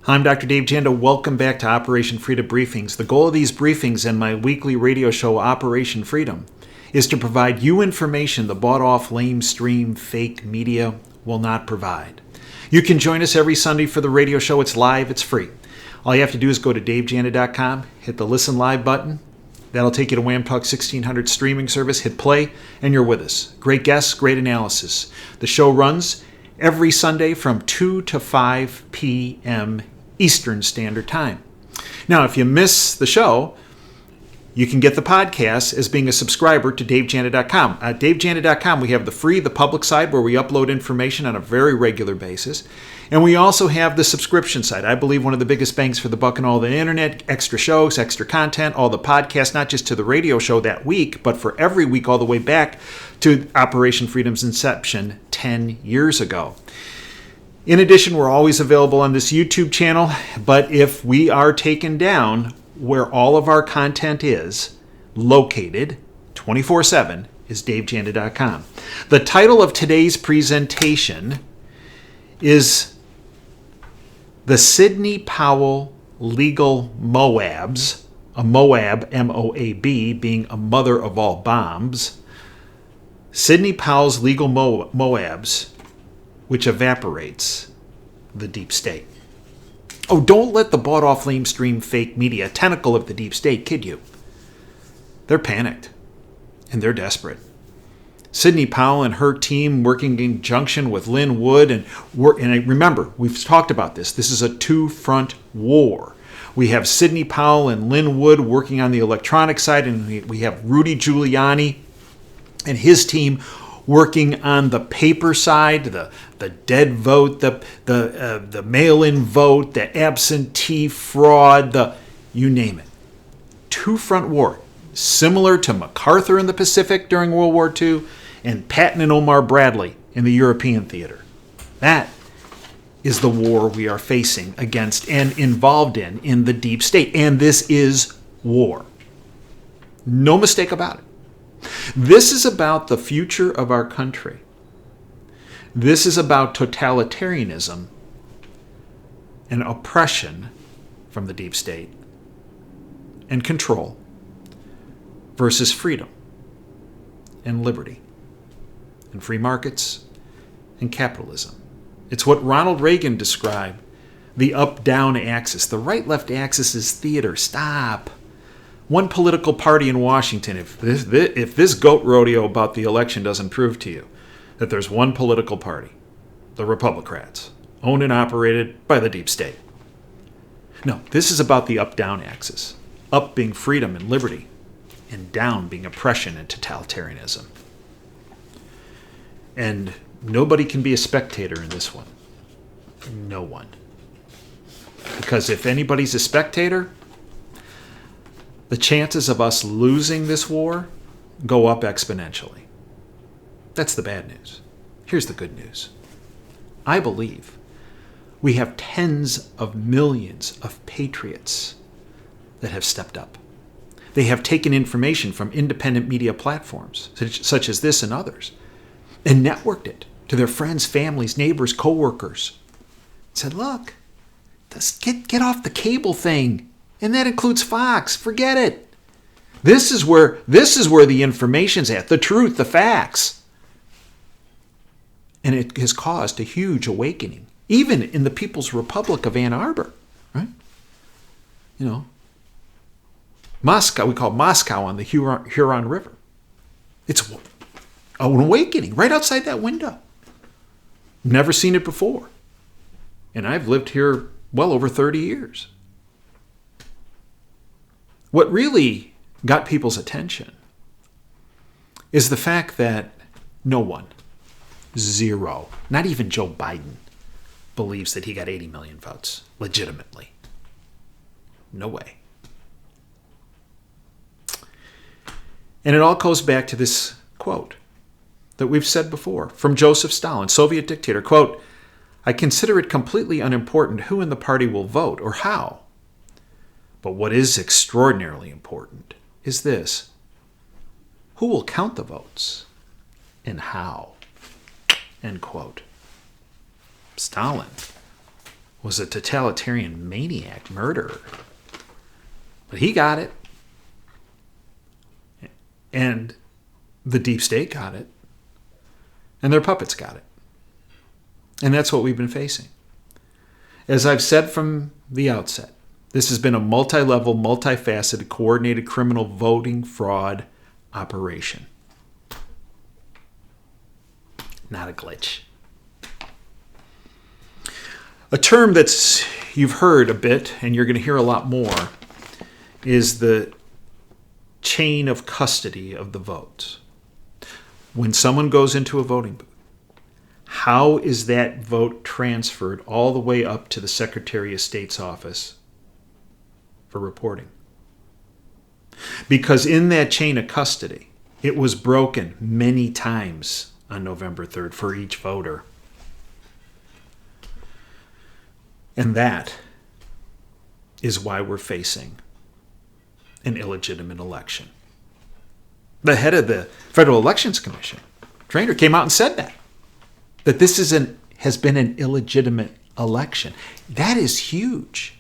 I'm Dr. Dave Janda. Welcome back to Operation Freedom Briefings. The goal of these briefings and my weekly radio show, Operation Freedom, is to provide you information the bought-off, lamestream, fake media will not provide. You can join us every Sunday for the radio show. It's live. It's free. All you have to do is go to davejanda.com, hit the Listen Live button. That'll take you to Wham Talk 1600 streaming service. Hit play, and you're with us. Great guests, great analysis. The show runs every Sunday from 2 to 5 p.m. Eastern Standard Time. Now, if you miss the show, you can get the podcast as being a subscriber to davejanda.com. At davejanda.com, we have the public side where we upload information on a very regular basis. And we also have the subscription side. I believe one of the biggest bangs for the buck in all the internet, extra shows, extra content, all the podcasts, not just to the radio show that week, but for every week all the way back to Operation Freedom's inception 10 years ago. In addition, we're always available on this YouTube channel, but if we are taken down, where all of our content is located 24/7 is davejanda.com. The title of today's presentation is The Sidney Powell Legal MOABS, a MOAB, M-O-A-B, being a mother of all bombs. Sidney Powell's legal MOABS, which evaporates the deep state. Oh, don't let the bought-off lamestream fake media, tentacle of the deep state, kid you. They're panicked, and they're desperate. Sidney Powell and her team working in conjunction with Lynn Wood, and remember, we've talked about this. This is a two-front war. We have Sidney Powell and Lynn Wood working on the electronic side, and we have Rudy Giuliani and his team working on the paper side, the dead vote, the mail-in vote, the absentee fraud, you name it. Two-front war, similar to MacArthur in the Pacific during World War II and Patton and Omar Bradley in the European theater. That is the war we are facing against and involved in the deep state. And this is war. No mistake about it. This is about the future of our country. This is about totalitarianism and oppression from the deep state and control versus freedom and liberty and free markets and capitalism. It's what Ronald Reagan described, the up-down axis. The right-left axis is theater. Stop. One political party in Washington, if this goat rodeo about the election doesn't prove to you that there's one political party, the Republicans, owned and operated by the deep state. No, this is about the up-down axis. Up being freedom and liberty, and down being oppression and totalitarianism. And nobody can be a spectator in this one. No one. Because if anybody's a spectator, the chances of us losing this war go up exponentially. That's the bad news. Here's the good news. I believe we have tens of millions of patriots that have stepped up. They have taken information from independent media platforms, such as this and others, and networked it to their friends, families, neighbors, co-workers. Said, look, get off the cable thing. And that includes Fox. Forget it. This is where the information's at, the truth, the facts. And it has caused a huge awakening, even in the People's Republic of Ann Arbor, right? You know, Moscow, we call Moscow on the Huron River. It's an awakening right outside that window. Never seen it before. And I've lived here well over 30 years. What really got people's attention is the fact that no one, zero, not even Joe Biden, believes that he got 80 million votes legitimately. No way. And it all goes back to this quote that we've said before from Joseph Stalin, Soviet dictator, quote, "I consider it completely unimportant who in the party will vote or how. But what is extraordinarily important is this: who will count the votes and how?" End quote. Stalin was a totalitarian maniac murderer. But he got it. And the deep state got it. And their puppets got it. And that's what we've been facing. As I've said from the outset, this has been a multi-level, multifaceted, coordinated criminal voting fraud operation. Not a glitch. A term that's you've heard a bit, and you're going to hear a lot more, is the chain of custody of the votes. When someone goes into a voting booth, how is that vote transferred all the way up to the Secretary of State's office for reporting? Because in that chain of custody, it was broken many times on November 3rd for each voter. And that is why we're facing an illegitimate election. The head of the Federal Elections Commission, Traynor, came out and said that this has been an illegitimate election. That is huge.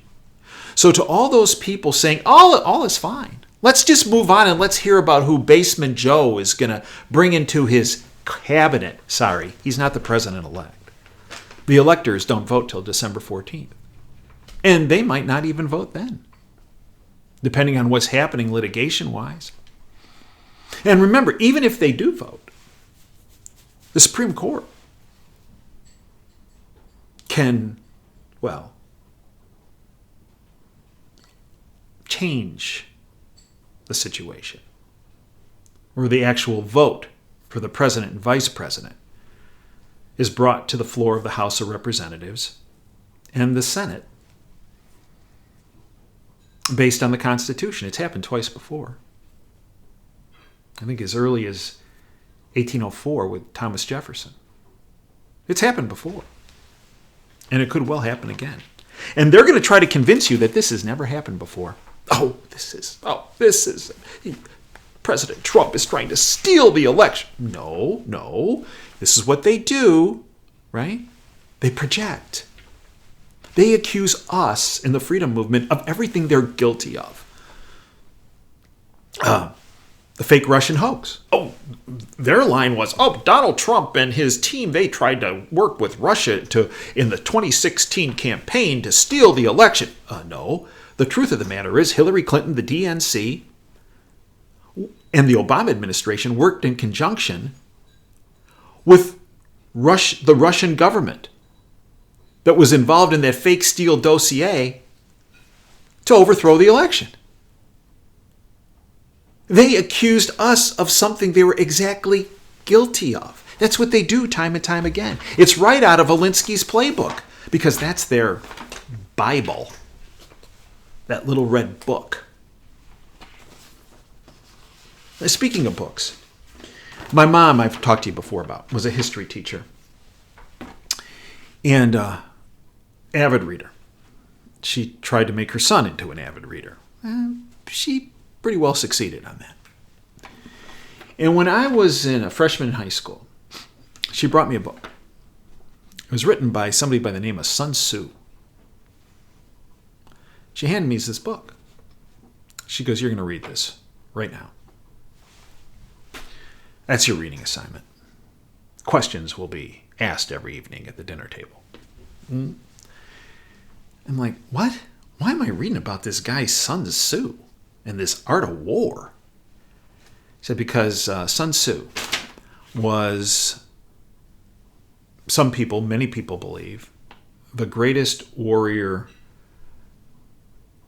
So to all those people saying, all is fine, let's just move on and let's hear about who Basement Joe is going to bring into his cabinet. Sorry, he's not the president-elect. The electors don't vote till December 14th. And they might not even vote then, depending on what's happening litigation-wise. And remember, even if they do vote, the Supreme Court can, change the situation, where the actual vote for the president and vice president is brought to the floor of the House of Representatives and the Senate based on the Constitution. It's happened twice before. I think as early as 1804 with Thomas Jefferson. It's happened before. And it could well happen again. And they're going to try to convince you that this has never happened before. President Trump is trying to steal the election. No. This is what they do, right? They project. They accuse us in the freedom movement of everything they're guilty of. The fake Russian hoax. Their line was, Donald Trump and his team, they tried to work with Russia in the 2016 campaign to steal the election. No. The truth of the matter is Hillary Clinton, the DNC, and the Obama administration worked in conjunction with the Russian government that was involved in that fake Steele dossier to overthrow the election. They accused us of something they were exactly guilty of. That's what they do time and time again. It's right out of Alinsky's playbook, because that's their Bible, that little red book. Speaking of books, my mom, I've talked to you before about, was a history teacher and avid reader. She tried to make her son into an avid reader. She pretty well succeeded on that. And when I was a freshman in high school, she brought me a book. It was written by somebody by the name of Sun Tzu. She handed me this book. She goes, "You're going to read this right now. That's your reading assignment. Questions will be asked every evening at the dinner table." I'm like, what? Why am I reading about this guy Sun Tzu and this art of war? She said, because Sun Tzu was, many people believe, the greatest warrior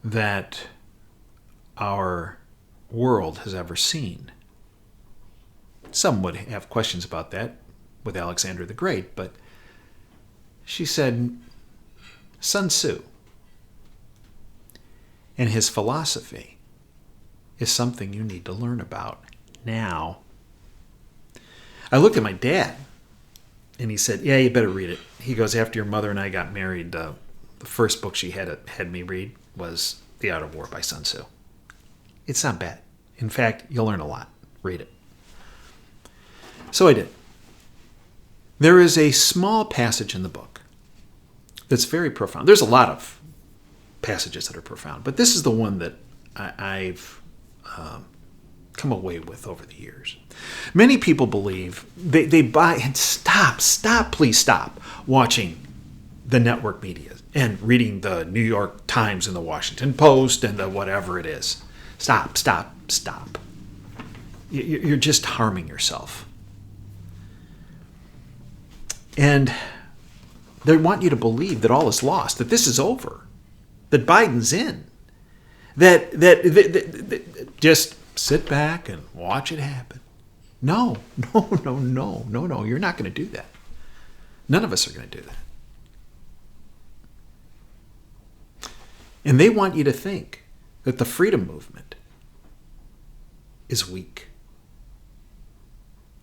that our world has ever seen. Some would have questions about that with Alexander the Great, but she said, Sun Tzu and his philosophy is something you need to learn about now. I looked at my dad, and he said, "Yeah, you better read it." He goes, "After your mother and I got married, the first book she had me read was The Art of War by Sun Tzu. It's not bad. In fact, you'll learn a lot. Read it." So I did. There is a small passage in the book that's very profound. There's a lot of passages that are profound, but this is the one that I've come away with over the years. Many people believe they buy, and please stop watching the network media and reading the New York Times and the Washington Post and the whatever it is. Stop. You're just harming yourself. And they want you to believe that all is lost, that this is over, that Biden's in, that just sit back and watch it happen. No, you're not going to do that. None of us are going to do that. And they want you to think that the freedom movement is weak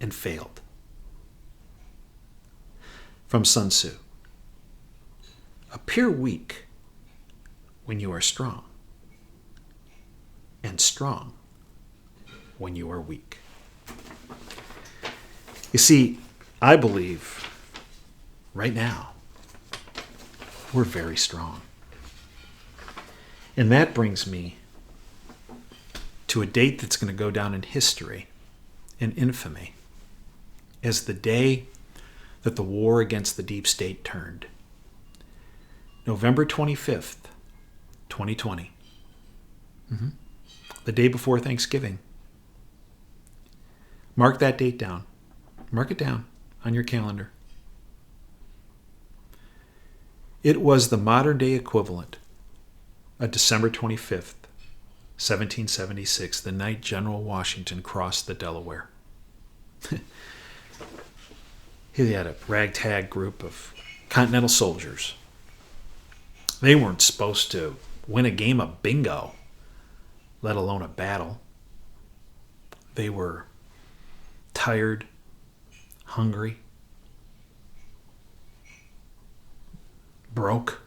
and failed. From Sun Tzu: appear weak when you are strong, and strong when you are weak. You see, I believe right now we're very strong. And that brings me to a date that's going to go down in history, in infamy, as the day that the war against the deep state turned. November 25th, 2020. The day before Thanksgiving. Mark that date down. Mark it down on your calendar. It was the modern day equivalent of December 25th, 1776, the night General Washington crossed the Delaware. He had a ragtag group of Continental soldiers. They weren't supposed to win a game of bingo, let alone a battle. They were tired, hungry, broke.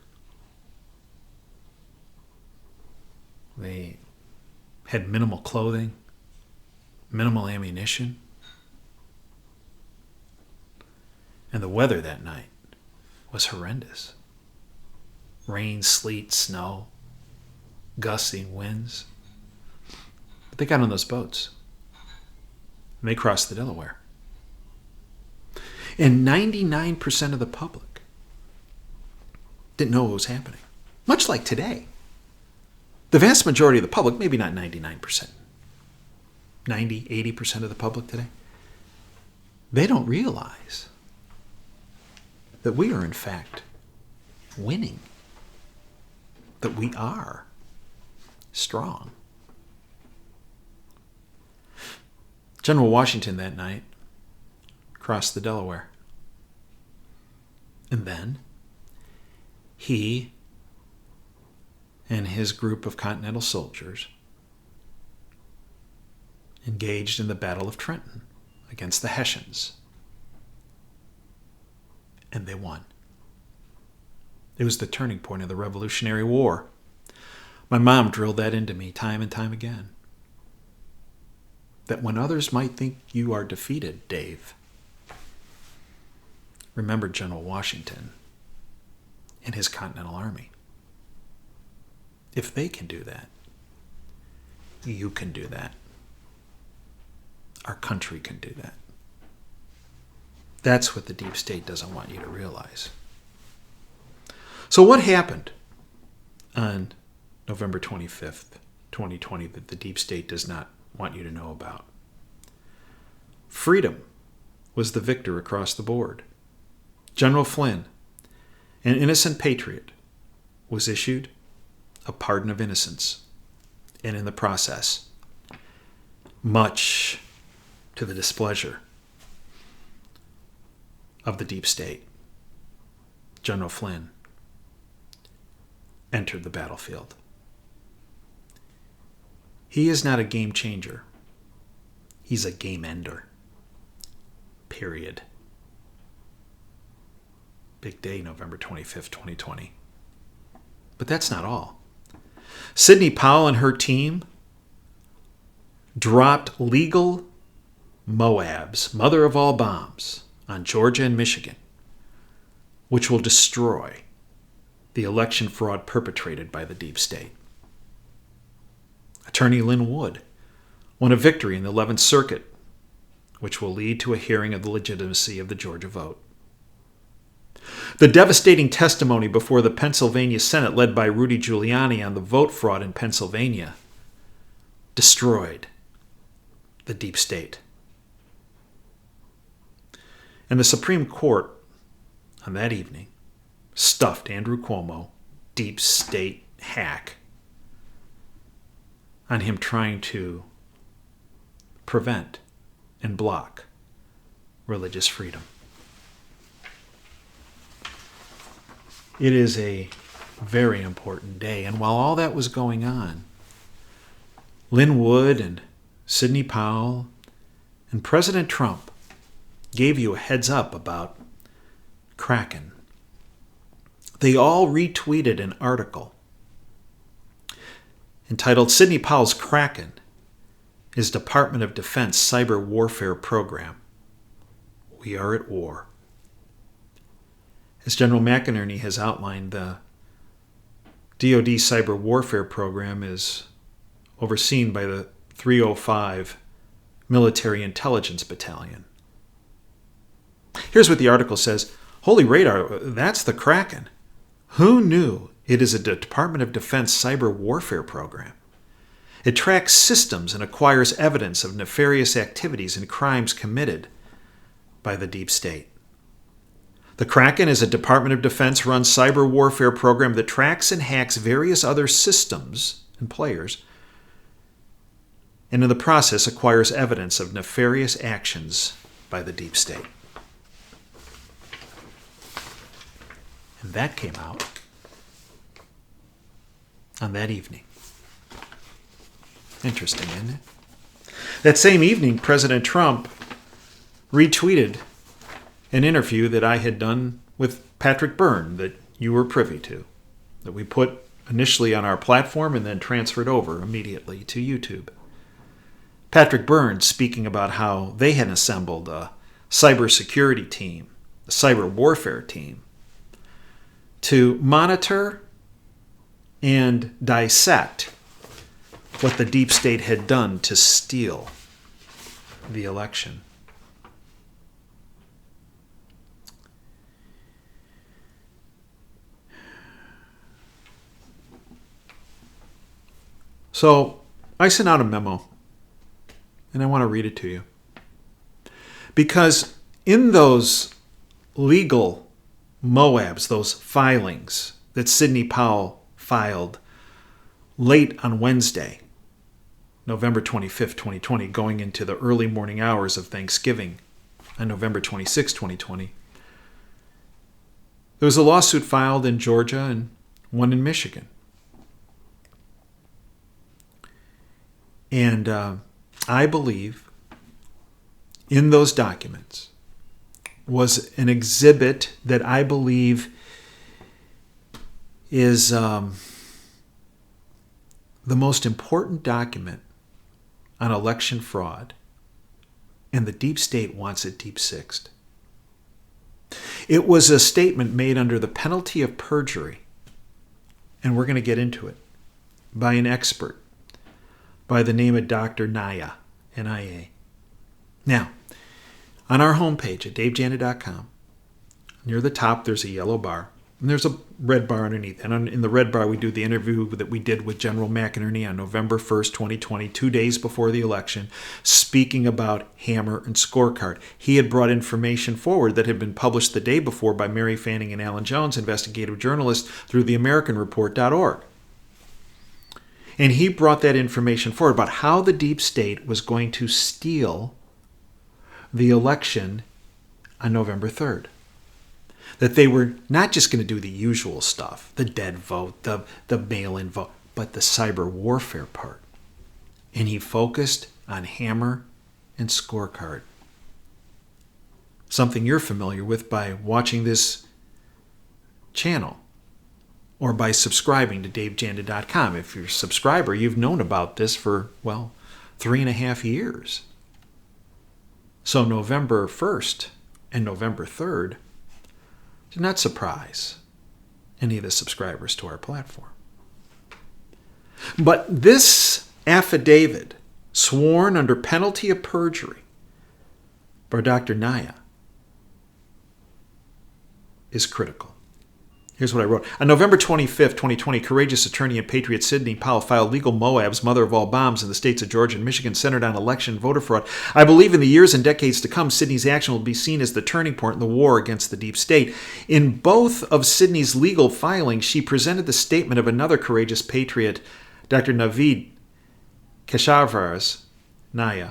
They had minimal clothing, minimal ammunition. And the weather that night was horrendous. Rain, sleet, snow, gusting winds. But they got on those boats. And they crossed the Delaware. And 99% of the public didn't know what was happening. Much like today. The vast majority of the public, maybe not 99%, 90, 80% of the public today, they don't realize that we are in fact winning. That we are strong. General Washington that night crossed the Delaware. And then he and his group of Continental soldiers engaged in the Battle of Trenton against the Hessians. And they won. It was the turning point of the Revolutionary War. My mom drilled that into me time and time again. That when others might think you are defeated, Dave, remember General Washington and his Continental Army. If they can do that, you can do that. Our country can do that. That's what the deep state doesn't want you to realize. So what happened on November 25th, 2020 that the deep state does not want you to know about? Freedom was the victor across the board. General Flynn, an innocent patriot, was issued a pardon of innocence. And in the process, much to the displeasure of the deep state, General Flynn entered the battlefield. He is not a game changer. He's a game ender. Period. Big day, November 25th, 2020. But that's not all. Sidney Powell and her team dropped legal MOABS, mother of all bombs, on Georgia and Michigan, which will destroy the election fraud perpetrated by the deep state. Attorney Lynn Wood won a victory in the 11th Circuit, which will lead to a hearing of the legitimacy of the Georgia vote. The devastating testimony before the Pennsylvania Senate led by Rudy Giuliani on the vote fraud in Pennsylvania destroyed the deep state. And the Supreme Court on that evening stuffed Andrew Cuomo, deep state hack, on him trying to prevent and block religious freedom. It is a very important day. And while all that was going on, Lynn Wood and Sidney Powell and President Trump gave you a heads up about Kraken. They all retweeted an article entitled Sidney Powell's Kraken, his Department of Defense cyber warfare program. We are at war. As General McInerney has outlined, the DoD cyber warfare program is overseen by the 305 Military Intelligence Battalion. Here's what the article says. Holy radar, that's the Kraken. Who knew it is a Department of Defense cyber warfare program? It tracks systems and acquires evidence of nefarious activities and crimes committed by the deep state. The Kraken is a Department of Defense-run cyber warfare program that tracks and hacks various other systems and players, and in the process acquires evidence of nefarious actions by the deep state. And that came out on that evening. Interesting, isn't it? That same evening, President Trump retweeted an interview that I had done with Patrick Byrne that you were privy to, that we put initially on our platform and then transferred over immediately to YouTube. Patrick Byrne speaking about how they had assembled a cybersecurity team, a cyber warfare team, to monitor and dissect what the deep state had done to steal the election. So I sent out a memo, and I want to read it to you. Because in those legal MOABS, those filings that Sidney Powell filed late on Wednesday, November 25th, 2020, going into the early morning hours of Thanksgiving on November 26, 2020, there was a lawsuit filed in Georgia and one in Michigan. And I believe in those documents was an exhibit that I believe is the most important document on election fraud, and the deep state wants it deep sixed. It was a statement made under the penalty of perjury, and we're going to get into it, by an expert by the name of Dr. Naya, N-I-A. Now, on our homepage at davejanet.com, near the top there's a yellow bar, and there's a red bar underneath. And in the red bar, we do the interview that we did with General McInerney on November 1st, 2020, 2 days before the election, speaking about Hammer and Scorecard. He had brought information forward that had been published the day before by Mary Fanning and Alan Jones, investigative journalists, through theamericanreport.org. And he brought that information forward about how the deep state was going to steal the election on November 3rd. That they were not just going to do the usual stuff, the dead vote, the mail-in vote, but the cyber warfare part. And he focused on Hammer and Scorecard. Something you're familiar with by watching this channel or by subscribing to davejanet.com. If you're a subscriber, you've known about this for, 3.5 years. So November 1st and November 3rd did not surprise any of the subscribers to our platform. But this affidavit, sworn under penalty of perjury by Dr. Naya, is critical. Here's what I wrote. On November 25th, 2020, courageous attorney and patriot Sidney Powell filed legal MOABS, mother of all bombs, in the states of Georgia and Michigan, centered on election and voter fraud. I believe in the years and decades to come, Sidney's action will be seen as the turning point in the war against the deep state. In both of Sidney's legal filings, she presented the statement of another courageous patriot, Dr. Naveed Keshavarz Naya.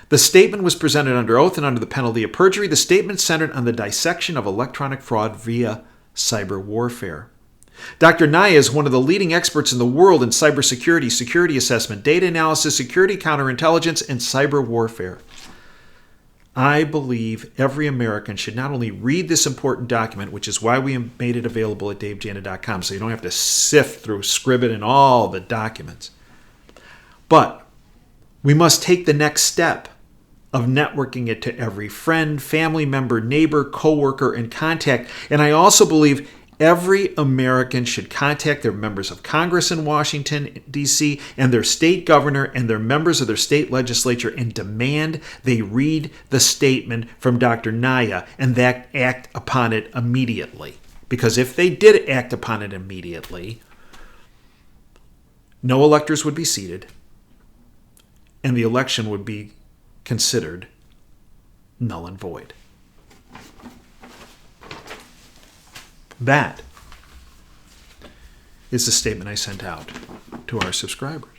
The statement was presented under oath and under the penalty of perjury. The statement centered on the dissection of electronic fraud via cyber warfare. Dr. Naya is one of the leading experts in the world in cybersecurity, security assessment, data analysis, security counterintelligence, and cyber warfare. I believe every American should not only read this important document, which is why we made it available at davejana.com, so you don't have to sift through Scribd and all the documents, but we must take the next step of networking it to every friend, family member, neighbor, coworker, and contact. And I also believe every American should contact their members of Congress in Washington, D.C., and their state governor and their members of their state legislature and demand they read the statement from Dr. Naya and that act upon it immediately. Because if they did act upon it immediately, no electors would be seated, and the election would be considered null and void. That is the statement I sent out to our subscribers.